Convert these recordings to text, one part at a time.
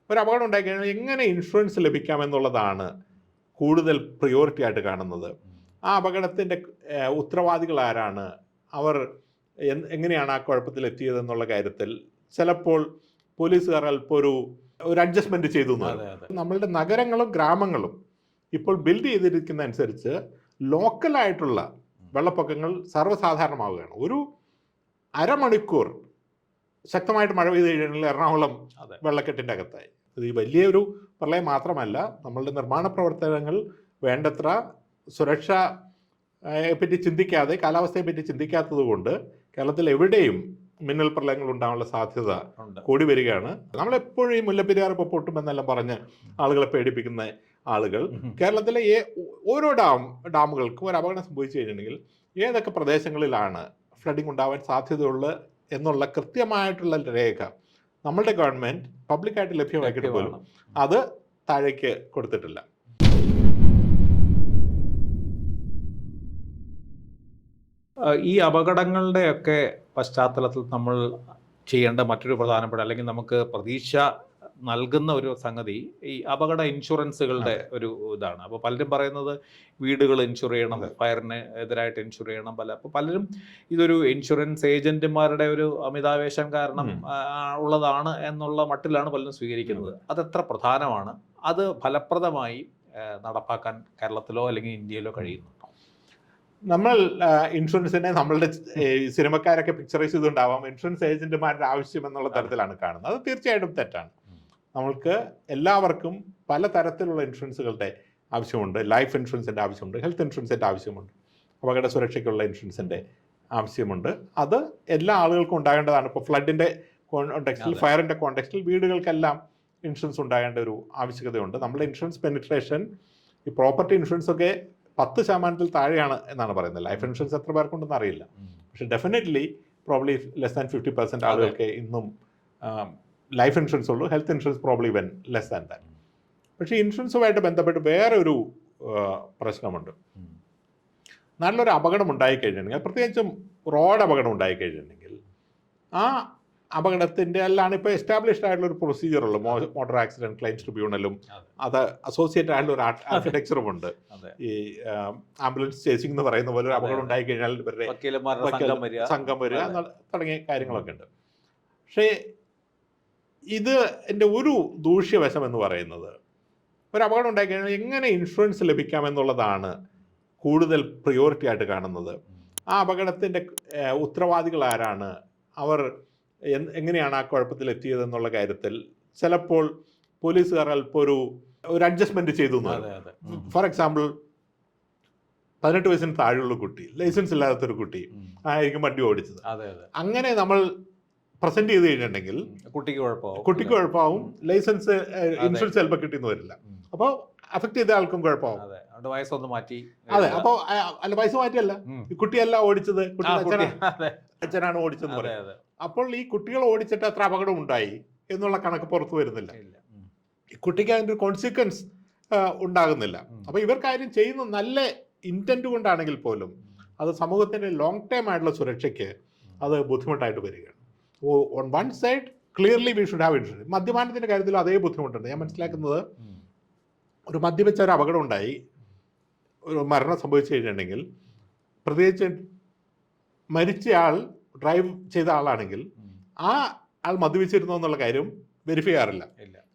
ഒരു അപകടം ഉണ്ടായിക്കഴിഞ്ഞാൽ എങ്ങനെ ഇൻഷുറൻസ് ലഭിക്കാമെന്നുള്ളതാണ് കൂടുതൽ പ്രിയോറിറ്റി ആയിട്ട് കാണുന്നത്. ആ അപകടത്തിൻ്റെ ഉത്തരവാദികൾ ആരാണ്, അവർ എങ്ങനെയാണ് ആ കുഴപ്പത്തിൽ എത്തിയതെന്നുള്ള കാര്യത്തിൽ ചിലപ്പോൾ പോലീസുകാർ അല്പം ഒരു അഡ്ജസ്റ്റ്മെൻറ്റ് ചെയ്തു. നമ്മളുടെ നഗരങ്ങളും ഗ്രാമങ്ങളും ഇപ്പോൾ ബിൽഡ് ചെയ്തിരിക്കുന്ന അനുസരിച്ച് ലോക്കലായിട്ടുള്ള വെള്ളപ്പൊക്കങ്ങൾ സർവ്വസാധാരണമാവുകയാണ്. ഒരു അരമണിക്കൂർ ശക്തമായിട്ട് മഴ പെയ്ത് കഴിഞ്ഞാൽ എറണാകുളം വെള്ളക്കെട്ടിൻ്റെ അകത്തായി. ഇത് വലിയൊരു പ്രളയം മാത്രമല്ല, നമ്മളുടെ നിർമ്മാണ പ്രവർത്തനങ്ങൾ വേണ്ടത്ര സുരക്ഷയെപ്പറ്റി ചിന്തിക്കാതെ, കാലാവസ്ഥയെപ്പറ്റി ചിന്തിക്കാത്തത് കൊണ്ട് കേരളത്തിൽ എവിടെയും മിന്നൽ പ്രളയങ്ങൾ ഉണ്ടാകാനുള്ള സാധ്യത കൂടി വരികയാണ്. നമ്മളെപ്പോഴും ഈ മുല്ലപ്പെരിയാർ ഇപ്പോൾ പൊട്ടുമെന്നെല്ലാം പറഞ്ഞ് ആളുകളെ പേടിപ്പിക്കുന്ന ആളുകൾ കേരളത്തിലെ ഓരോ ഡാമുകൾക്കും ഒരു അപകടം സംഭവിച്ചു കഴിഞ്ഞിട്ടുണ്ടെങ്കിൽ ഏതൊക്കെ പ്രദേശങ്ങളിലാണ് ഫ്ലഡിങ് ഉണ്ടാവാൻ സാധ്യതയുള്ളത് എന്നുള്ള കൃത്യമായിട്ടുള്ള രേഖ നമ്മളുടെ ഗവൺമെൻറ് പബ്ലിക്കായിട്ട് ലഭ്യമാക്കിയിട്ട് പോലും അത് താഴേക്ക് കൊടുത്തിട്ടില്ല. ഈ അപകടങ്ങളുടെയൊക്കെ പശ്ചാത്തലത്തിൽ നമ്മൾ ചെയ്യേണ്ട മറ്റൊരു പ്രധാനപ്പെട്ട, അല്ലെങ്കിൽ നമുക്ക് പ്രതീക്ഷ നൽകുന്ന ഒരു സംഗതി ഈ അപകട ഇൻഷുറൻസുകളുടെ ഒരു ഇതാണ്. അപ്പോൾ പലരും പറയുന്നത് വീടുകൾ ഇൻഷുർ ചെയ്യണം, ഫയറിന് എതിരായിട്ട് ഇൻഷുർ ചെയ്യണം. അപ്പോൾ പലരും ഇതൊരു ഇൻഷുറൻസ് ഏജന്റുമാരുടെ ഒരു അമിതാവേശം കാരണം ഉള്ളതാണ് എന്നുള്ള മട്ടിലാണ് പലരും സ്വീകരിക്കുന്നത്. അതെത്ര പ്രധാനമാണ്? അത് ഫലപ്രദമായി നടപ്പാക്കാൻ കേരളത്തിലോ അല്ലെങ്കിൽ ഇന്ത്യയിലോ കഴിയുന്നു? നമ്മൾ ഇൻഷുറൻസിനെ നമ്മളുടെ സിനിമക്കാരൊക്കെ പിക്ചറൈസ് ചെയ്തുകൊണ്ടാവാം ഇൻഷുറൻസ് ഏജന്റുമാരുടെ ആവശ്യം എന്നുള്ള തരത്തിലാണ് കാണുന്നത്. അത് തീർച്ചയായിട്ടും തെറ്റാണ്. നമ്മൾക്ക് എല്ലാവർക്കും പല തരത്തിലുള്ള ഇൻഷുറൻസുകളുടെ ആവശ്യമുണ്ട്. ലൈഫ് ഇൻഷുറൻസിൻ്റെ ആവശ്യമുണ്ട്, ഹെൽത്ത് ഇൻഷുറൻസിൻ്റെ ആവശ്യമുണ്ട്, അപകട സുരക്ഷയ്ക്കുള്ള ഇൻഷുറൻസിൻ്റെ ആവശ്യമുണ്ട്. അത് എല്ലാ ആളുകൾക്കും ഉണ്ടാകേണ്ടതാണ്. ഇപ്പോൾ ഫ്ലഡിൻ്റെ കോണ്ടെക്സ്റ്റിൽ, ഫയറിൻ്റെ കോണ്ടെക്സ്റ്റിൽ വീടുകൾക്കെല്ലാം ഇൻഷുറൻസ് ഉണ്ടാകേണ്ട ഒരു ആവശ്യകതയുണ്ട്. നമ്മുടെ ഇൻഷുറൻസ് പെനിട്രേഷൻ, ഈ പ്രോപ്പർട്ടി ഇൻഷുറൻസ് ഒക്കെ 10% താഴെയാണ് എന്നാണ് പറയുന്നത്. ലൈഫ് ഇൻഷുറൻസ് എത്ര പേർക്കുണ്ടെന്ന് അറിയില്ല, പക്ഷേ ഡെഫിനറ്റ്ലി പ്രോബ്ലി ലെസ് ദാൻ 50% ആളുകൾക്ക് ഇന്നും ലൈഫ് ഇൻഷുറൻസ് ഉള്ളൂ. Health insurance probably when less than that. പക്ഷേ ഇൻഷുറൻസുമായിട്ട് ബന്ധപ്പെട്ട് വേറെ ഒരു പ്രശ്നമുണ്ട്. നല്ലൊരു അപകടം ഉണ്ടായിക്കഴിഞ്ഞിട്ടുണ്ടെങ്കിൽ, പ്രത്യേകിച്ചും റോഡ് അപകടം ഉണ്ടായിക്കഴിഞ്ഞിട്ടുണ്ടെങ്കിൽ, ആ അപകടത്തിൻ്റെ എല്ലാം ഇപ്പോൾ എസ്റ്റാബ്ലിഷ്ഡ് ആയിട്ടുള്ള ഒരു പ്രൊസീജിയറുള്ളൂ. മോട്ടോർ ആക്സിഡൻറ്റ് ക്ലെയിംസ് ട്രിബ്യൂണലും അത് അസോസിയേറ്റഡ് ആയിട്ടുള്ള ഒരു ആർക്കിടെക്ചറും ഉണ്ട്. ഈ ആംബുലൻസ് ചേസിംഗ് എന്ന് പറയുന്ന പോലെ ഒരു അപകടം ഉണ്ടായിക്കഴിഞ്ഞാൽ ഇവരുടെ സംഘം വരിക തുടങ്ങിയ കാര്യങ്ങളൊക്കെ ഉണ്ട്. പക്ഷേ എൻ്റെ ഒരു ദൂഷ്യവശം എന്ന് പറയുന്നത്, ഒരു അപകടം ഉണ്ടായിക്കഴിഞ്ഞാൽ എങ്ങനെ ഇൻഷുറൻസ് ലഭിക്കാമെന്നുള്ളതാണ് കൂടുതൽ പ്രിയോറിറ്റി ആയിട്ട് കാണുന്നത്. ആ അപകടത്തിൻ്റെ ഉത്തരവാദികൾ ആരാണ്, അവർ എങ്ങനെയാണ് ആ കുഴപ്പത്തിൽ എത്തിയതെന്നുള്ള കാര്യത്തിൽ ചിലപ്പോൾ പോലീസുകാർ അല്പം ഒരു അഡ്ജസ്റ്റ്മെൻറ്റ് ചെയ്തു. ഫോർ എക്സാമ്പിൾ, 18 വയസ്സിന് താഴെയുള്ള കുട്ടി, ലൈസൻസ് ഇല്ലാത്തൊരു കുട്ടി ആയിരിക്കും വണ്ടി ഓടിച്ചത്. അങ്ങനെ നമ്മൾ പ്രസന്റ് ചെയ്ത് കഴിഞ്ഞിട്ടുണ്ടെങ്കിൽ കുട്ടിക്ക് കുഴപ്പമാവും, ലൈസൻസ് ഇൻഷുറൻസ് ചിലപ്പോൾ കിട്ടിയെന്ന് വരില്ല. അപ്പോൾ അഫക്ട് ചെയ്ത ആൾക്കും കുഴപ്പമാവും. വയസ്സൊന്ന് മാറ്റി. അതെ, അപ്പോൾ അല്ല, വയസ്സ് മാറ്റിയല്ല, ഈ കുട്ടിയല്ല ഓടിച്ചത്, അച്ഛനാണ് ഓടിച്ചെന്ന് പറയാം. അപ്പോൾ ഈ കുട്ടികൾ ഓടിച്ചിട്ട് എത്ര അപകടം ഉണ്ടായി എന്നുള്ള കണക്ക് പുറത്തു വരുന്നില്ല. ഈ കുട്ടിക്ക് അതിൻ്റെ ഒരു കോൺസിക്വൻസ് ഉണ്ടാകുന്നില്ല. അപ്പോൾ ഇവർ കാര്യം ചെയ്യുന്ന നല്ല ഇൻറ്റൻറ്റ് കൊണ്ടാണെങ്കിൽ പോലും അത് സമൂഹത്തിൻ്റെ ലോങ് ടേം ആയിട്ടുള്ള സുരക്ഷയ്ക്ക് അത് ബുദ്ധിമുട്ടായിട്ട് വരികയാണ്. On one side clearly we should have insurance. മദ്യപാനത്തിൻ്റെ കാര്യത്തിലും അതേ ബുദ്ധിമുട്ടുണ്ട്. ഞാൻ മനസ്സിലാക്കുന്നത്, ഒരു മദ്യപിച്ച ഒരു അപകടം ഉണ്ടായി, ഒരു മരണം സംഭവിച്ചു കഴിഞ്ഞിട്ടുണ്ടെങ്കിൽ, പ്രത്യേകിച്ച് മരിച്ചയാൾ ഡ്രൈവ് ചെയ്ത ആളാണെങ്കിൽ ആ ആൾ മദ്യപിച്ചിരുന്നോ എന്നുള്ള കാര്യം വെരിഫൈ ചെയ്യാറില്ല.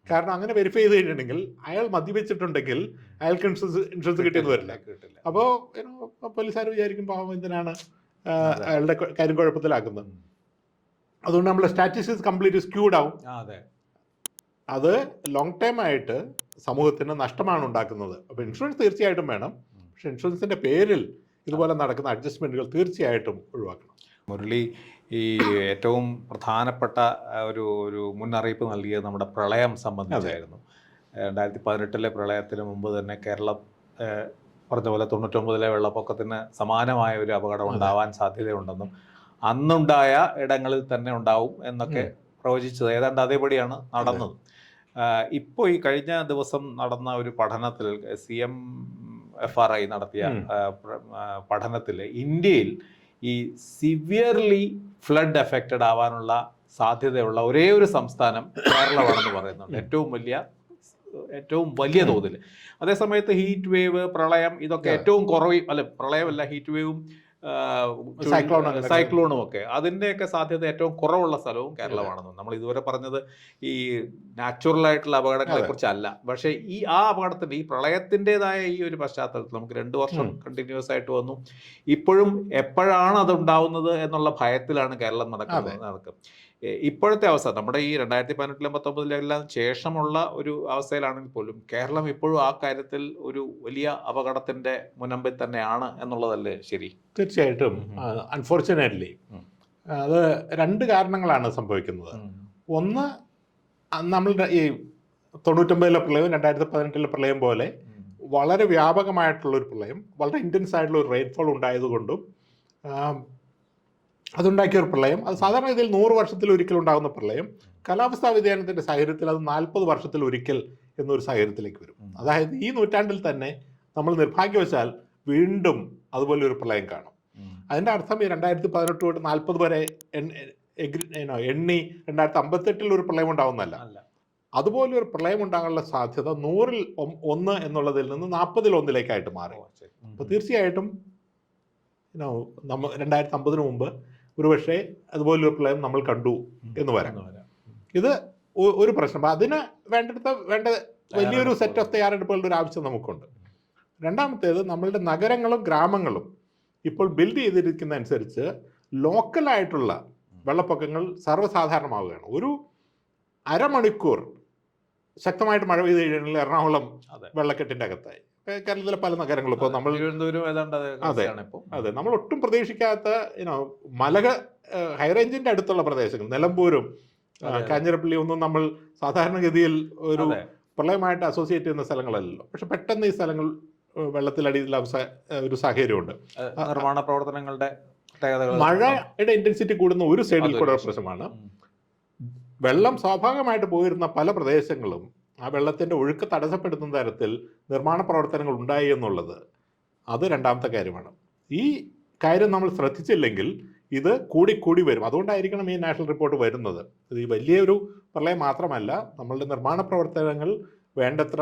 കാരണം അങ്ങനെ വെരിഫൈ ചെയ്ത് കഴിഞ്ഞിട്ടുണ്ടെങ്കിൽ അയാൾ മദ്യപിച്ചിട്ടുണ്ടെങ്കിൽ അയാൾക്ക് ഇൻഷുറൻസ് കിട്ടിയെന്ന് വരില്ല. അപ്പോൾ പോലീസുകാർ വിചാരിക്കും പാവം എന്തിനാണ് അയാളുടെ കാര്യം കുഴപ്പത്തിലാക്കുന്നത്. അതുകൊണ്ട് നമ്മുടെ സ്റ്റാറ്റിസ്റ്റിക്സ് കംപ്ലീറ്റ് സ്ക്യൂഡ് ആവും. അത് ലോങ് ടൈം ആയിട്ട് സമൂഹത്തിന് നഷ്ടമാണ് ഉണ്ടാക്കുന്നത്. അപ്പോൾ ഇൻഷുറൻസ് തീർച്ചയായിട്ടും വേണം, പക്ഷെ ഇൻഷുറൻസിൻ്റെ പേരിൽ ഇതുപോലെ നടക്കുന്ന അഡ്ജസ്റ്റ്മെൻറ്റുകൾ തീർച്ചയായിട്ടും ഒഴിവാക്കണം. മുരളി, ഈ ഏറ്റവും പ്രധാനപ്പെട്ട ഒരു മുന്നറിയിപ്പ് നൽകിയത് നമ്മുടെ പ്രളയം സംബന്ധിച്ചായിരുന്നു. 2018 പ്രളയത്തിന് മുമ്പ് തന്നെ കേരളം പറഞ്ഞ പോലെ 99 വെള്ളപ്പൊക്കത്തിന് സമാനമായ ഒരു അപകടം ഉണ്ടാവാൻ സാധ്യതയുണ്ടെന്നും അന്നുണ്ടായ ഇടങ്ങളിൽ തന്നെ ഉണ്ടാവും എന്നൊക്കെ പ്രവചിച്ചത് ഏതാണ്ട് അതേപടിയാണ് നടന്നത്. ഇപ്പോൾ ഈ കഴിഞ്ഞ ദിവസം നടന്ന ഒരു പഠനത്തിൽ, CMFRI നടത്തിയ പഠനത്തിൽ ഇന്ത്യയിൽ ഈ സിവിയർലി ഫ്ലഡ് എഫക്റ്റഡ് ആവാനുള്ള സാധ്യതയുള്ള ഒരേ ഒരു സംസ്ഥാനം കേരളമാണെന്ന് പറയുന്നുണ്ട്, ഏറ്റവും വലിയ തോതിൽ. അതേസമയത്ത് ഹീറ്റ് വേവ്, പ്രളയം, ഇതൊക്കെ ഏറ്റവും പ്രളയമല്ല, ഹീറ്റ് വേവും സൈക്ലോണും ഒക്കെ അതിൻ്റെയൊക്കെ സാധ്യത ഏറ്റവും കുറവുള്ള സ്ഥലവും കേരളമാണെന്ന് നമ്മൾ ഇതുവരെ പറഞ്ഞത് ഈ നാച്ചുറൽ ആയിട്ടുള്ള അപകടങ്ങളെ കുറിച്ചല്ല. പക്ഷേ ആ അപകടത്തിന്റെ, ഈ പ്രളയത്തിൻ്റെതായ ഈ ഒരു പശ്ചാത്തലത്തിൽ നമുക്ക് 2 വർഷം കണ്ടിന്യൂസ് ആയിട്ട് വന്നു. ഇപ്പോഴും എപ്പോഴാണ് അത് ഉണ്ടാവുന്നത് എന്നുള്ള ഭയത്തിലാണ് കേരളം നടക്കും. ഇപ്പോഴത്തെ അവസ്ഥ നമ്മുടെ ഈ 2018 19 ശേഷമുള്ള ഒരു അവസ്ഥയിലാണെങ്കിൽ പോലും കേരളം ഇപ്പോഴും ആ കാര്യത്തിൽ ഒരു വലിയ അപകടത്തിന്റെ മുനമ്പിൽ തന്നെയാണ് എന്നുള്ളതല്ലേ ശരി? തീർച്ചയായിട്ടും. അൺഫോർച്ചുനേറ്റ്ലി അത് 2 കാരണങ്ങളാണ് സംഭവിക്കുന്നത്. ഒന്ന്, നമ്മളുടെ ഈ 99 പ്രളയവും 2018 പ്രളയം പോലെ വളരെ വ്യാപകമായിട്ടുള്ളൊരു പ്രളയം, വളരെ ഇൻറ്റൻസ് ആയിട്ടുള്ള ഒരു റെയിൻഫോൾ ഉണ്ടായതുകൊണ്ടും അതുണ്ടാക്കിയ ഒരു പ്രളയം, അത് സാധാരണ രീതിയിൽ 100 വർഷത്തിൽ ഒരിക്കൽ ഉണ്ടാകുന്ന പ്രളയം കാലാവസ്ഥാ വ്യതിയാനത്തിൻ്റെ സാഹചര്യത്തിൽ അത് 40 വർഷത്തിൽ ഒരിക്കൽ എന്നൊരു സാഹചര്യത്തിലേക്ക് വരും. അതായത് ഈ നൂറ്റാണ്ടിൽ തന്നെ നമ്മൾ നിർഭാഗ്യവശാൽ വീണ്ടും അതുപോലെ ഒരു പ്രളയം കാണും. അതിൻ്റെ അർത്ഥം ഈ 2018 തൊട്ട് 40 വരെ എണ്ണി 2058 ഒരു പ്രളയം ഉണ്ടാവുന്നതല്ല. അതുപോലെ ഒരു പ്രളയം ഉണ്ടാകാനുള്ള സാധ്യത 100-ൽ 1 എന്നുള്ളതിൽ നിന്ന് 40-ൽ 1 മാറി. അപ്പോൾ തീർച്ചയായിട്ടും 2050 മുമ്പ് ഒരുപക്ഷെ അതുപോലൊരു പ്രളയം നമ്മൾ കണ്ടു എന്ന് വരാം. ഇത് ഒരു പ്രശ്നം. അതിന് വേണ്ട വലിയൊരു സെറ്റ് ഓഫ് തയ്യാറെടുപ്പുകളുടെ ഒരു ആവശ്യം നമുക്കുണ്ട്. രണ്ടാമത്തേത്, നമ്മളുടെ നഗരങ്ങളും ഗ്രാമങ്ങളും ഇപ്പോൾ ബിൽഡ് ചെയ്തിരിക്കുന്ന അനുസരിച്ച് ലോക്കലായിട്ടുള്ള വെള്ളപ്പൊക്കങ്ങൾ സർവ്വസാധാരണമാവുകയാണ്. ഒരു അരമണിക്കൂർ ശക്തമായിട്ട് മഴ പെയ്ത് കഴിഞ്ഞാൽ എറണാകുളം വെള്ളക്കെട്ടിൻ്റെ അകത്തായി. കേരളത്തിലെ പല നഗരങ്ങളും ഇപ്പോൾ നമ്മൾ അതെ നമ്മൾ ഒട്ടും പ്രതീക്ഷിക്കാത്ത ഹൈറേഞ്ചിന്റെ അടുത്തുള്ള പ്രദേശങ്ങൾ, നിലമ്പൂരും കാഞ്ഞിരപ്പള്ളിയും ഒന്നും നമ്മൾ സാധാരണഗതിയിൽ ഒരു പ്രളയമായിട്ട് അസോസിയേറ്റ് ചെയ്യുന്ന സ്ഥലങ്ങളല്ലല്ലോ. പക്ഷെ പെട്ടെന്ന് ഈ സ്ഥലങ്ങൾ വെള്ളത്തിലടിയിലുള്ള ഒരു സാഹചര്യമുണ്ട്. നിർമ്മാണ പ്രവർത്തനങ്ങളുടെ മഴയുടെ ഇന്റൻസിറ്റി കൂടുന്ന ഒരു സൈഡിൽ കൂടെ പ്രശ്നമാണ്. വെള്ളം സ്വാഭാവികമായിട്ട് പോയിരുന്ന പല പ്രദേശങ്ങളും ആ വെള്ളത്തിൻ്റെ ഒഴുക്ക് തടസ്സപ്പെടുത്തുന്ന തരത്തിൽ നിർമ്മാണ പ്രവർത്തനങ്ങൾ ഉണ്ടായി എന്നുള്ളത് അത് രണ്ടാമത്തെ കാര്യമാണ്. ഈ കാര്യം നമ്മൾ ശ്രദ്ധിച്ചില്ലെങ്കിൽ ഇത് കൂടിക്കൂടി വരും. അതുകൊണ്ടായിരിക്കണം ഈ നാഷണൽ റിപ്പോർട്ട് വരുന്നത്. ഇത് ഈ വലിയൊരു പ്രളയം മാത്രമല്ല, നമ്മളുടെ നിർമ്മാണ പ്രവർത്തനങ്ങൾ വേണ്ടത്ര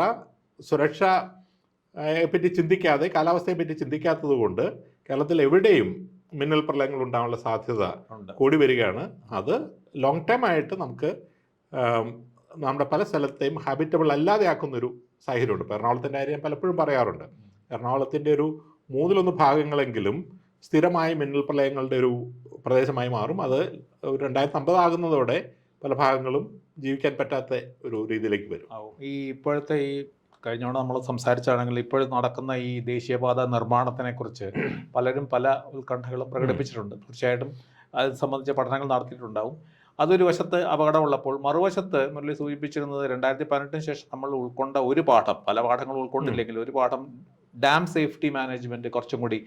സുരക്ഷയെപ്പറ്റി ചിന്തിക്കാതെ, കാലാവസ്ഥയെപ്പറ്റി ചിന്തിക്കാത്തത് കൊണ്ട് കേരളത്തിൽ എവിടെയും മിന്നൽ പ്രളയങ്ങൾ ഉണ്ടാകാനുള്ള സാധ്യത കൂടി വരികയാണ്. അത് ലോങ് ടൈം ആയിട്ട് നമുക്ക് നമ്മുടെ പല സ്ഥലത്തെയും ഹാബിറ്റബിൾ അല്ലാതെ ആക്കുന്നൊരു സാഹചര്യമുണ്ട്. ഇപ്പോൾ എറണാകുളത്തിൻ്റെ കാര്യം പലപ്പോഴും പറയാറുണ്ട്. എറണാകുളത്തിൻ്റെ ഒരു 1/3 ഭാഗങ്ങളെങ്കിലും സ്ഥിരമായി മിന്നൽ പ്രളയങ്ങളുടെ ഒരു പ്രദേശമായി മാറും. അത് 2050 ആകുന്നതോടെ പല ഭാഗങ്ങളും ജീവിക്കാൻ പറ്റാത്ത ഒരു രീതിയിലേക്ക് വരും. ഈ ഇപ്പോഴത്തെ ഈ കഴിഞ്ഞോടെ നമ്മൾ സംസാരിച്ചാണെങ്കിൽ ഇപ്പോഴും നടക്കുന്ന ഈ ദേശീയപാത നിർമ്മാണത്തിനെ കുറിച്ച് പലരും പല ഉത്കണ്ഠകളും പ്രകടിപ്പിച്ചിട്ടുണ്ട്. തീർച്ചയായിട്ടും അത് സംബന്ധിച്ച പഠനങ്ങൾ നടത്തിയിട്ടുണ്ടാവും. അതൊരു വശത്ത് അപകടമുള്ളപ്പോൾ മറുവശത്ത് മുരളി സൂചിപ്പിച്ചിരുന്നത് 2018 ശേഷം നമ്മൾ ഉൾക്കൊണ്ട ഒരു പാഠം, പല പാഠങ്ങളും ഉൾക്കൊണ്ടില്ലെങ്കിൽ ഒരു പാഠം ഡാം സേഫ്റ്റി മാനേജ്മെന്റ് കുറച്ചും കൂടി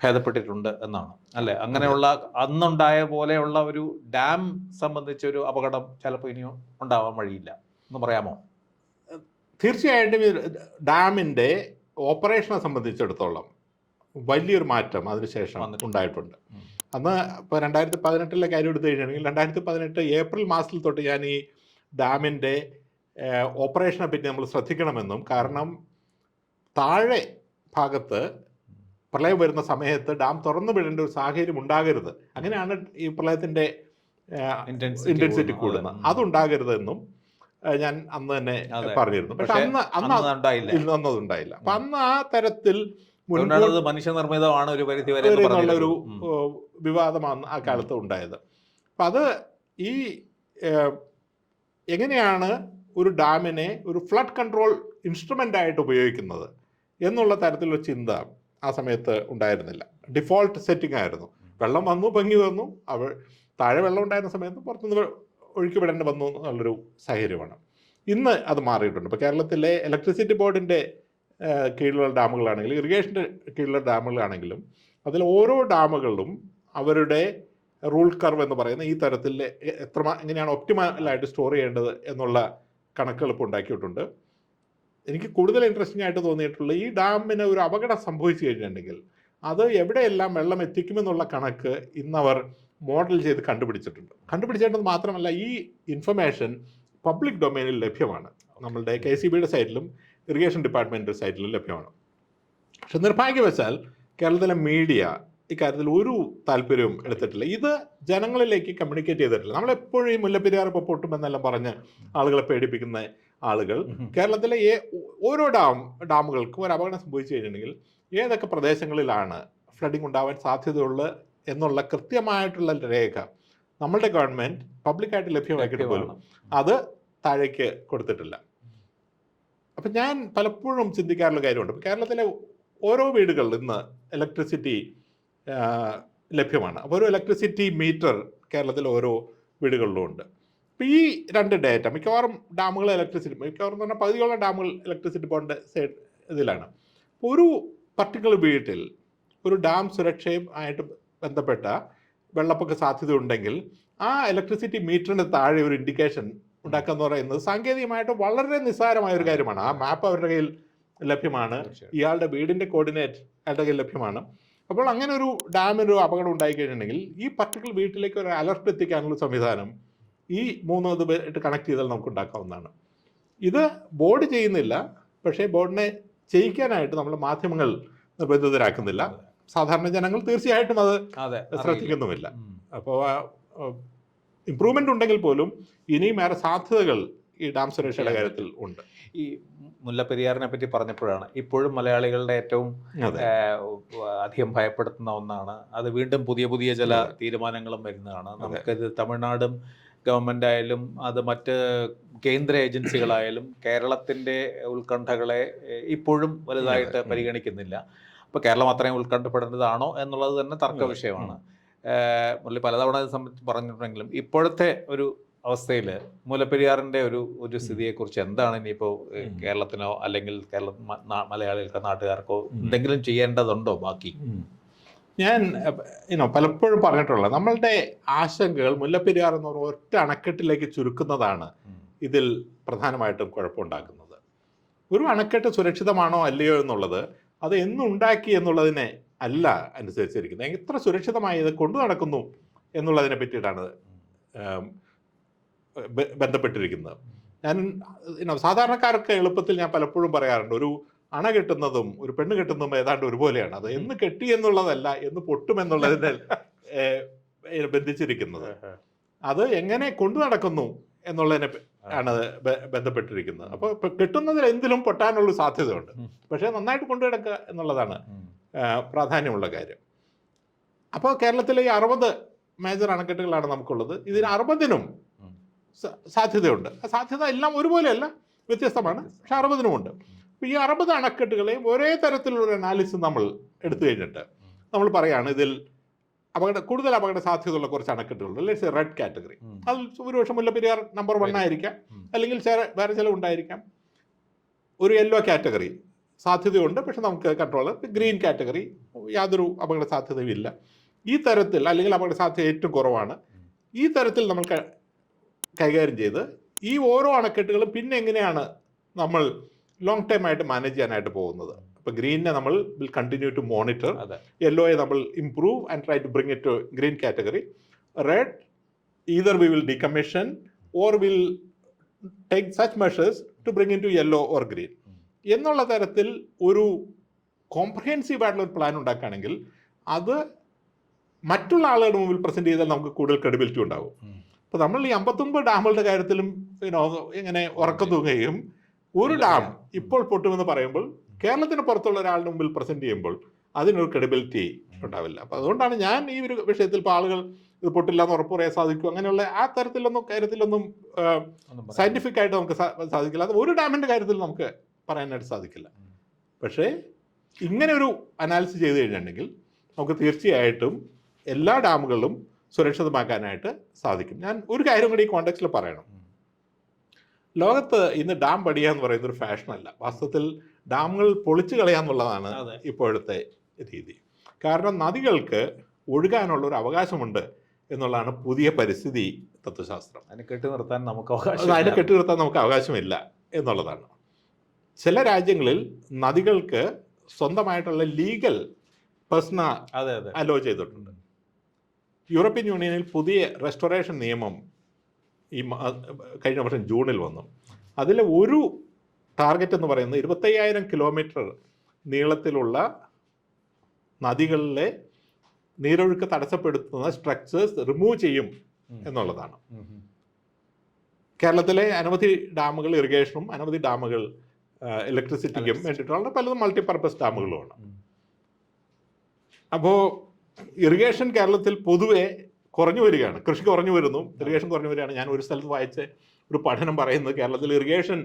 ഭേദപ്പെട്ടിട്ടുണ്ട് എന്നാണ് അല്ലേ? അങ്ങനെയുള്ള അന്നുണ്ടായ പോലെയുള്ള ഒരു ഡാം സംബന്ധിച്ചൊരു അപകടം ചിലപ്പോൾ ഇനിയും ഉണ്ടാവാൻ വഴിയില്ല എന്ന് പറയാമോ? തീർച്ചയായിട്ടും ഡാമിൻ്റെ ഓപ്പറേഷനെ സംബന്ധിച്ചിടത്തോളം വലിയൊരു മാറ്റം അതിനുശേഷം ഉണ്ടായിട്ടുണ്ട്. അന്ന് ഇപ്പോൾ 2018 കാര്യം എടുത്തു കഴിഞ്ഞാണെങ്കിൽ 2018 ഏപ്രിൽ മാസത്തിൽ തൊട്ട് ഞാൻ ഈ ഡാമിൻ്റെ ഓപ്പറേഷനെ പറ്റി നമ്മൾ ശ്രദ്ധിക്കണമെന്നും, കാരണം താഴെ ഭാഗത്ത് പ്രളയം വരുന്ന സമയത്ത് ഡാം തുറന്നു വിടേണ്ട ഒരു സാഹചര്യം ഉണ്ടാകരുത്, അങ്ങനെയാണ് ഈ പ്രളയത്തിൻ്റെ ഇൻറ്റൻസിറ്റി കൂടുന്നത്, അതുണ്ടാകരുതെന്നും ഞാൻ അന്ന് തന്നെ പറഞ്ഞിരുന്നു. പക്ഷെ അന്നതുണ്ടായില്ല. അപ്പം അന്ന് ആ തരത്തിൽ മനുഷ്യനിർമ്മിതമാണ് ഒരു പരിധി വരെ ഒരു വിവാദമാണ് ആ കാലത്ത് ഉണ്ടായത്. അപ്പം അത് ഈ എങ്ങനെയാണ് ഒരു ഡാമിനെ ഒരു ഫ്ലഡ് കൺട്രോൾ ഇൻസ്ട്രുമെൻ്റ് ആയിട്ട് ഉപയോഗിക്കുന്നത് എന്നുള്ള തരത്തിലുള്ള ചിന്ത ആ സമയത്ത് ഉണ്ടായിരുന്നില്ല. ഡിഫോൾട്ട് സെറ്റിംഗ് ആയിരുന്നു. വെള്ളം വന്നു, പൊങ്ങി വന്നു, താഴെ വെള്ളം ഉണ്ടായിരുന്ന സമയത്ത് പുറത്തുനിന്ന് ഒഴുക്കി വിടേണ്ടി വന്നു എന്നുള്ളൊരു സാഹചര്യമാണ്. ഇന്ന് അത് മാറിയിട്ടുണ്ട്. ഇപ്പോൾ കേരളത്തിലെ ഇലക്ട്രിസിറ്റി ബോർഡിൻ്റെ കീഴിലുള്ള ഡാമുകളാണെങ്കിലും ഇറിഗേഷൻ്റെ കീഴിലുള്ള ഡാമുകളാണെങ്കിലും അതിൽ ഓരോ ഡാമുകളും അവരുടെ റൂൾ കർവ് എന്ന് പറയുന്ന ഈ തരത്തിൽ എങ്ങനെയാണ് ഒപ്റ്റിമലായിട്ട് സ്റ്റോർ ചെയ്യേണ്ടത് എന്നുള്ള കണക്കുകൾ ഇപ്പോൾ ഉണ്ടാക്കിയിട്ടുണ്ട്. എനിക്ക് കൂടുതൽ ഇൻട്രസ്റ്റിംഗ് ആയിട്ട് തോന്നിയിട്ടുള്ള ഈ ഡാമിന് ഒരു അപകടം സംഭവിച്ചു കഴിഞ്ഞിട്ടുണ്ടെങ്കിൽ അത് എവിടെയെല്ലാം വെള്ളം എത്തിക്കുമെന്നുള്ള കണക്ക് ഇന്നവർ മോഡൽ ചെയ്ത് കണ്ടുപിടിച്ചിട്ടെന്ന് മാത്രമല്ല ഈ ഇൻഫർമേഷൻ പബ്ലിക് ഡൊമൈനിൽ ലഭ്യമാണ്. നമ്മളുടെ KCBയുടെ സൈറ്റിലും ഇറിഗേഷൻ ഡിപ്പാർട്ട്മെൻറ്റ് സൈറ്റിലും ലഭ്യമാണ്. പക്ഷെ നിർഭാഗ്യവശാൽ കേരളത്തിലെ മീഡിയ ഇക്കാര്യത്തിൽ ഒരു താല്പര്യവും എടുത്തിട്ടില്ല. ഇത് ജനങ്ങളിലേക്ക് കമ്മ്യൂണിക്കേറ്റ് ചെയ്തിട്ടില്ല. നമ്മളെപ്പോഴും ഈ മുല്ലപ്പെരിയാർ ഇപ്പോൾ പൊട്ടുമെന്നെല്ലാം പറഞ്ഞ് ആളുകളെ പേടിപ്പിക്കുന്ന ആളുകൾ കേരളത്തിലെ ഓരോ ഡാമുകൾക്കും ഒരു അപകടം സംഭവിച്ചു കഴിഞ്ഞിട്ടുണ്ടെങ്കിൽ ഏതൊക്കെ പ്രദേശങ്ങളിലാണ് ഫ്ലഡിംഗ് ഉണ്ടാവാൻ സാധ്യതയുള്ളത് എന്നുള്ള കൃത്യമായിട്ടുള്ള രേഖ നമ്മളുടെ ഗവൺമെൻറ് പബ്ലിക്കായിട്ട് ലഭ്യമാക്കിയിട്ട് പോലും അത് താഴേക്ക് കൊടുത്തിട്ടില്ല. അപ്പം ഞാൻ പലപ്പോഴും ചിന്തിക്കാറുള്ള കാര്യമുണ്ട്. കേരളത്തിലെ ഓരോ വീടുകളിൽ ഇന്ന് ഇലക്ട്രിസിറ്റി ലഭ്യമാണ്. അപ്പോൾ ഒരു ഇലക്ട്രിസിറ്റി മീറ്റർ കേരളത്തിലെ ഓരോ വീടുകളിലും ഉണ്ട്. അപ്പോൾ ഈ രണ്ട് ഡേറ്റ മിക്കവാറും ഡാമുകൾ മിക്കവാറും എന്ന് പറഞ്ഞാൽ പകുതിയോളം ഡാമുകൾ ഇലക്ട്രിസിറ്റി ബോണ്ട് ഇതിലാണ്. ഒരു പർട്ടിക്കുലർ വീട്ടിൽ ഒരു ഡാം സുരക്ഷയും ആയിട്ട് ബന്ധപ്പെട്ട വെള്ളപ്പൊക്ക സാധ്യത ഉണ്ടെങ്കിൽ ആ ഇലക്ട്രിസിറ്റി മീറ്ററിന് താഴെ ഒരു ഇൻഡിക്കേഷൻ ഉണ്ടാക്കുക എന്ന് പറയുന്നത് സാങ്കേതികമായിട്ട് വളരെ നിസ്സാരമായ ഒരു കാര്യമാണ്. ആ മാപ്പ് അവരുടെ കയ്യിൽ ലഭ്യമാണ്, ഇയാളുടെ വീടിൻ്റെ കോർഡിനേറ്റ് അയാളുടെ കയ്യിൽ ലഭ്യമാണ്. അപ്പോൾ അങ്ങനെ ഒരു ഡാമിനൊരു അപകടം ഉണ്ടായിക്കഴിഞ്ഞിട്ടുണ്ടെങ്കിൽ ഈ പർട്ടിക്കുലർ വീട്ടിലേക്ക് ഒരു അലർട്ട് എത്തിക്കാനുള്ള സംവിധാനം ഈ 3 ഇതായിട്ട് കണക്ട് ചെയ്താൽ നമുക്ക് ഉണ്ടാക്കാവുന്നതാണ്. ഇത് ബോർഡ് ചെയ്യുന്നില്ല, പക്ഷേ ബോർഡിനെ ചെയ്യിക്കാനായിട്ട് നമ്മൾ മാധ്യമങ്ങൾ നിർബന്ധിതരാക്കുന്നില്ല. സാധാരണ ജനങ്ങൾ തീർച്ചയായിട്ടും അത് ശ്രദ്ധിക്കുന്നുമില്ല. അപ്പോൾ ഇമ്പ്രൂവ്മെൻ്റ് ഉണ്ടെങ്കിൽ പോലും ഇനിയും ഏറെ സാധ്യതകൾ ഈ ഡാം സുരക്ഷയുടെ കാര്യത്തിൽ ഉണ്ട്. ഈ മുല്ലപ്പെരിയാറിനെ പറ്റി പറഞ്ഞപ്പോഴാണ് ഇപ്പോഴും മലയാളികളുടെ ഏറ്റവും അധികം ഭയപ്പെടുത്തുന്ന ഒന്നാണ്. അത് വീണ്ടും പുതിയ ചില തീരുമാനങ്ങളും വരുന്നതാണ്. നമുക്കത് തമിഴ്നാടും ഗവൺമെൻറ് ആയാലും അത് മറ്റ് കേന്ദ്ര ഏജൻസികളായാലും കേരളത്തിൻ്റെ ഉത്കണ്ഠകളെ ഇപ്പോഴും വലുതായിട്ട് പരിഗണിക്കുന്നില്ല. അപ്പോൾ കേരളം അത്രയും ഉത്കണ്ഠപ്പെടേണ്ടതാണോ എന്നുള്ളത് തന്നെ തർക്ക വിഷയമാണ്. മുരളി പലതവണ ഇത് സംബന്ധിച്ച് പറഞ്ഞിട്ടുണ്ടെങ്കിലും ഇപ്പോഴത്തെ ഒരു അവസ്ഥയിൽ മുല്ലപ്പെരിയാറിൻ്റെ ഒരു സ്ഥിതിയെക്കുറിച്ച് എന്താണ് ഇനിയിപ്പോൾ കേരളത്തിനോ അല്ലെങ്കിൽ മലയാളികൾക്കോ നാട്ടുകാർക്കോ എന്തെങ്കിലും ചെയ്യേണ്ടതുണ്ടോ ബാക്കി? ഞാൻ പലപ്പോഴും പറഞ്ഞിട്ടുള്ളത് നമ്മളുടെ ആശങ്കകൾ മുല്ലപ്പെരിയാർ എന്ന് പറഞ്ഞ ഒറ്റ അണക്കെട്ടിലേക്ക് ചുരുക്കുന്നതാണ് ഇതിൽ പ്രധാനമായിട്ടും കുഴപ്പമുണ്ടാക്കുന്നത്. ഒരു അണക്കെട്ട് സുരക്ഷിതമാണോ അല്ലയോ എന്നുള്ളത് അത് എന്നുണ്ടാക്കി എന്നുള്ളതിനെ അല്ല അനുസരിച്ചിരിക്കുന്നത്, എത്ര സുരക്ഷിതമായി ഇത് കൊണ്ടു നടക്കുന്നു എന്നുള്ളതിനെ പറ്റിയിട്ടാണ് ബന്ധപ്പെട്ടിരിക്കുന്നത്. ഞാൻ സാധാരണക്കാർക്ക് എളുപ്പത്തിൽ ഞാൻ പലപ്പോഴും പറയാറുണ്ട്, ഒരു അണ കെട്ടുന്നതും ഒരു പെണ്ണ് കെട്ടുന്നതും ഏതാണ്ട് ഒരുപോലെയാണ്. അത് എന്ന് കെട്ടി എന്നുള്ളതല്ല, എന്ന് പൊട്ടുമെന്നുള്ളതിനെ ബന്ധിച്ചിരിക്കുന്നത്. അത് എങ്ങനെ കൊണ്ടു നടക്കുന്നു എന്നുള്ളതിനെ ആണ് ബന്ധപ്പെട്ടിരിക്കുന്നത്. അപ്പോൾ കെട്ടുന്നതിൽ എന്തിലും പൊട്ടാനുള്ള സാധ്യതയുണ്ട്, പക്ഷേ നന്നായിട്ട് കൊണ്ടു നടക്കുക എന്നുള്ളതാണ് പ്രാധാന്യമുള്ള കാര്യം. അപ്പോൾ കേരളത്തിലെ ഈ 60 മേജർ അണക്കെട്ടുകളാണ് നമുക്കുള്ളത്. ഇതിന് 60നും സാധ്യതയുണ്ട്. ആ സാധ്യത എല്ലാം ഒരുപോലെയല്ല, വ്യത്യസ്തമാണ്, പക്ഷെ 60നും ഉണ്ട്. അപ്പോൾ ഈ 60 അണക്കെട്ടുകളെയും ഒരേ തരത്തിലുള്ള അനാലിസിസ് നമ്മൾ എടുത്തു കഴിഞ്ഞിട്ട് നമ്മൾ പറയുകയാണ് ഇതിൽ കൂടുതൽ അപകട സാധ്യതയുള്ള കുറച്ച് അണക്കെട്ടുകളുണ്ട്. Let's red category. അതിൽ ഒരുപക്ഷെ മുല്ലപ്പെരിയാർ നമ്പർ 1 ആയിരിക്കാം, അല്ലെങ്കിൽ വേറെ ചില ഉണ്ടായിരിക്കാം. ഒരു യെല്ലോ കാറ്റഗറി സാധ്യതയുണ്ട്, പക്ഷെ നമുക്ക് കൺട്രോൾ. ഗ്രീൻ കാറ്റഗറി യാതൊരു അപകട സാധ്യതയും ഇല്ല. ഈ തരത്തിൽ, അല്ലെങ്കിൽ അപകട സാധ്യത ഏറ്റവും കുറവാണ്. ഈ തരത്തിൽ നമ്മൾ കൈകാര്യം ചെയ്ത് ഈ ഓരോ അണക്കെട്ടുകളും പിന്നെ എങ്ങനെയാണ് നമ്മൾ ലോങ് ടൈം ആയിട്ട് മാനേജ് ചെയ്യാനായിട്ട് പോകുന്നത്. ഇപ്പോൾ ഗ്രീനിനെ നമ്മൾ വിൽ കണ്ടിന്യൂ ടു മോണിറ്റർ, യെല്ലോയെ നമ്മൾ improve and try to bring it to green category. Red either we will decommission or will take such measures to bring into yellow or green എന്നുള്ള തരത്തിൽ ഒരു കോംപ്രഹെൻസീവ് ആയിട്ടുള്ള ഒരു പ്ലാൻ ഉണ്ടാക്കുകയാണെങ്കിൽ അത് മറ്റുള്ള ആളുകളുടെ മുമ്പിൽ പ്രസൻറ്റ് ചെയ്താൽ നമുക്ക് കൂടുതൽ ക്രെഡിബിലിറ്റി ഉണ്ടാകും. അപ്പോൾ നമ്മൾ ഈ 59 ഡാമുകളുടെ കാര്യത്തിലും ഇങ്ങനെ ഉറക്കം തൂങ്ങുകയും ഒരു ഡാം ഇപ്പോൾ പൊട്ടുമെന്ന് പറയുമ്പോൾ കേരളത്തിന് പുറത്തുള്ള ഒരാളുടെ മുമ്പിൽ പ്രസൻറ്റ് ചെയ്യുമ്പോൾ അതിനൊരു ക്രെഡിബിലിറ്റി ഉണ്ടാവില്ല. അപ്പോൾ അതുകൊണ്ടാണ് ഞാൻ ഈ ഒരു വിഷയത്തിൽ ഇപ്പോൾ ആളുകൾ ഇത് പൊട്ടില്ല എന്ന് ഉറപ്പ് പറയാൻ സാധിക്കും, അങ്ങനെയുള്ള ആ കാര്യത്തിലൊന്നും സയൻറ്റിഫിക് ആയിട്ട് നമുക്ക് സാധിക്കില്ല. അത് ഒരു ഡാമിൻ്റെ കാര്യത്തിൽ നമുക്ക് പറയാനായിട്ട് സാധിക്കില്ല. പക്ഷേ ഇങ്ങനെ ഒരു അനാലിസിസ് ചെയ്ത് കഴിഞ്ഞിട്ടുണ്ടെങ്കിൽ നമുക്ക് തീർച്ചയായിട്ടും എല്ലാ ഡാമുകളും സുരക്ഷിതമാക്കാനായിട്ട് സാധിക്കും. ഞാൻ ഒരു കാര്യം കൂടി ഈ കോണ്ടെക്സ്റ്റിൽ പറയണം. ലോകത്ത് ഇന്ന് ഡാം പണിയുക എന്ന് പറയുന്ന ഒരു ഫാഷനല്ല. വാസ്തവത്തിൽ ഡാമുകൾ പൊളിച്ചു കളയുക എന്നുള്ളതാണ് ഇപ്പോഴത്തെ രീതി. കാരണം നദികൾക്ക് ഒഴുകാനുള്ള ഒരു അവകാശമുണ്ട് എന്നുള്ളതാണ് പുതിയ പരിസ്ഥിതി തത്വശാസ്ത്രം. അതിനെ കെട്ടി നിർത്താൻ നമുക്ക് അവകാശമില്ല എന്നുള്ളതാണ്. ചില രാജ്യങ്ങളിൽ നദികൾക്ക് സ്വന്തമായിട്ടുള്ള ലീഗൽ പേഴ്സണ അലോ ചെയ്തിട്ടുണ്ട്. യൂറോപ്യൻ യൂണിയനിൽ പുതിയ റെസ്റ്റോറേഷൻ നിയമം കഴിഞ്ഞ വർഷം ജൂണിൽ വന്നു. അതിലെ ഒരു ടാർഗറ്റ് എന്ന് പറയുന്നത് 25,000 കിലോമീറ്റർ നീളത്തിലുള്ള നദികളിലെ നീരൊഴുക്ക് തടസ്സപ്പെടുത്തുന്ന സ്ട്രക്ചേഴ്സ് റിമൂവ് ചെയ്യും എന്നുള്ളതാണ്. കേരളത്തിലെ അനവധി ഡാമുകൾ ഇറിഗേഷനും അനവധി ഡാമുകൾ ഇലക്ട്രിസിറ്റിക്കും വേണ്ടിയിട്ടുള്ള പലതും മൾട്ടിപർപ്പസ് ഡാമുകളുമാണ്. അപ്പോൾ ഇറിഗേഷൻ കേരളത്തിൽ പൊതുവെ കുറഞ്ഞു വരികയാണ്. കൃഷി കുറഞ്ഞു വരുന്നു, ഇറിഗേഷൻ കുറഞ്ഞു വരികയാണ്. ഞാൻ ഒരു സ്ഥലത്ത് വായിച്ച ഒരു പഠനം പറയുന്നത് കേരളത്തിൽ ഇറിഗേഷൻ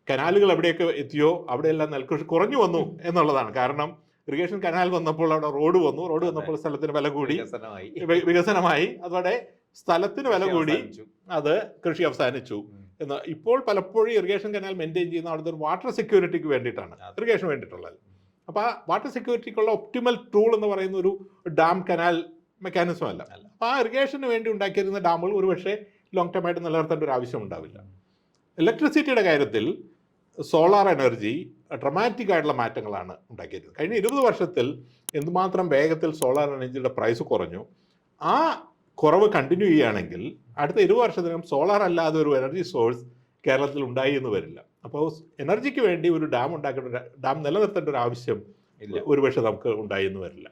കനാലുകൾ എവിടെയൊക്കെ എത്തിയോ അവിടെയെല്ലാം നെൽകൃഷി കുറഞ്ഞു വന്നു എന്നുള്ളതാണ്. കാരണം ഇറിഗേഷൻ കനാൽ വന്നപ്പോൾ അവിടെ റോഡ് വന്നപ്പോൾ സ്ഥലത്തിന് വില കൂടി, വികസനമായി, അതോടെ സ്ഥലത്തിന് വില കൂടി, അത് കൃഷി അവസാനിച്ചു എന്ന്. ഇപ്പോൾ പലപ്പോഴും ഇറിഗേഷൻ കനാൽ മെയിൻറ്റെയിൻ ചെയ്യുന്ന അവിടുത്തെ ഒരു വാട്ടർ സെക്യൂരിറ്റിക്ക് വേണ്ടിയിട്ടാണ്, ഇറിഗേഷൻ വേണ്ടിയിട്ടുള്ളത്. അപ്പോൾ ആ വാട്ടർ സെക്യൂരിറ്റിക്കുള്ള ഒപ്റ്റിമൽ ടൂൾ എന്ന് പറയുന്ന ഒരു ഡാം കനാൽ മെക്കാനിസം അല്ല. അപ്പോൾ ആ ഇറിഗേഷന് വേണ്ടി ഉണ്ടാക്കിയിരുന്ന ഡാമുകൾ ഒരുപക്ഷെ ലോങ് ടൈം ആയിട്ട് നിലനിർത്തേണ്ട ഒരു ആവശ്യം ഉണ്ടാവില്ല. ഇലക്ട്രിസിറ്റിയുടെ കാര്യത്തിൽ സോളാർ എനർജി ഡ്രമാറ്റിക് ആയിട്ടുള്ള മാറ്റങ്ങളാണ് ഉണ്ടാക്കിയിരുന്നത്. കഴിഞ്ഞ 20 വർഷത്തിൽ എന്തുമാത്രം വേഗത്തിൽ സോളാർ എനർജിയുടെ പ്രൈസ് കുറഞ്ഞു. ആ കുറവ് കണ്ടിന്യൂ ചെയ്യുകയാണെങ്കിൽ അടുത്ത 20 വർഷത്തിനും സോളാർ അല്ലാതെ ഒരു എനർജി സോഴ്സ് കേരളത്തിൽ ഉണ്ടായി എന്ന് വരില്ല. അപ്പോൾ എനർജിക്ക് വേണ്ടി ഒരു ഡാം ഉണ്ടാക്കേണ്ട, ഡാം നിലനിർത്തേണ്ട ഒരു ആവശ്യം ഒരുപക്ഷെ നമുക്ക് ഉണ്ടായി എന്ന് വരില്ല.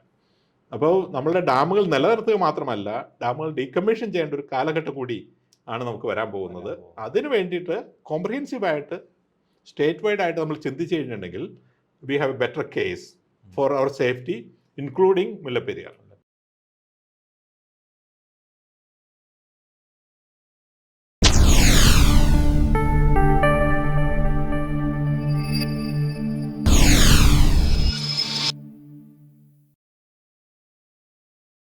അപ്പോൾ നമ്മളുടെ ഡാമുകൾ നിലനിർത്തുക മാത്രമല്ല, ഡാമുകൾ ഡീകമ്മീഷൻ ചെയ്യേണ്ട ഒരു കാലഘട്ടം കൂടി ആണ് നമുക്ക് വരാൻ പോകുന്നത്. അതിന് വേണ്ടിയിട്ട് കോംപ്രിഹെൻസീവായിട്ട് സ്റ്റേറ്റ് വൈഡ് ആയിട്ട് നമ്മൾ ചിന്തിച്ചു കഴിഞ്ഞിട്ടുണ്ടെങ്കിൽ we have a better case for our safety including Mullaperiyar.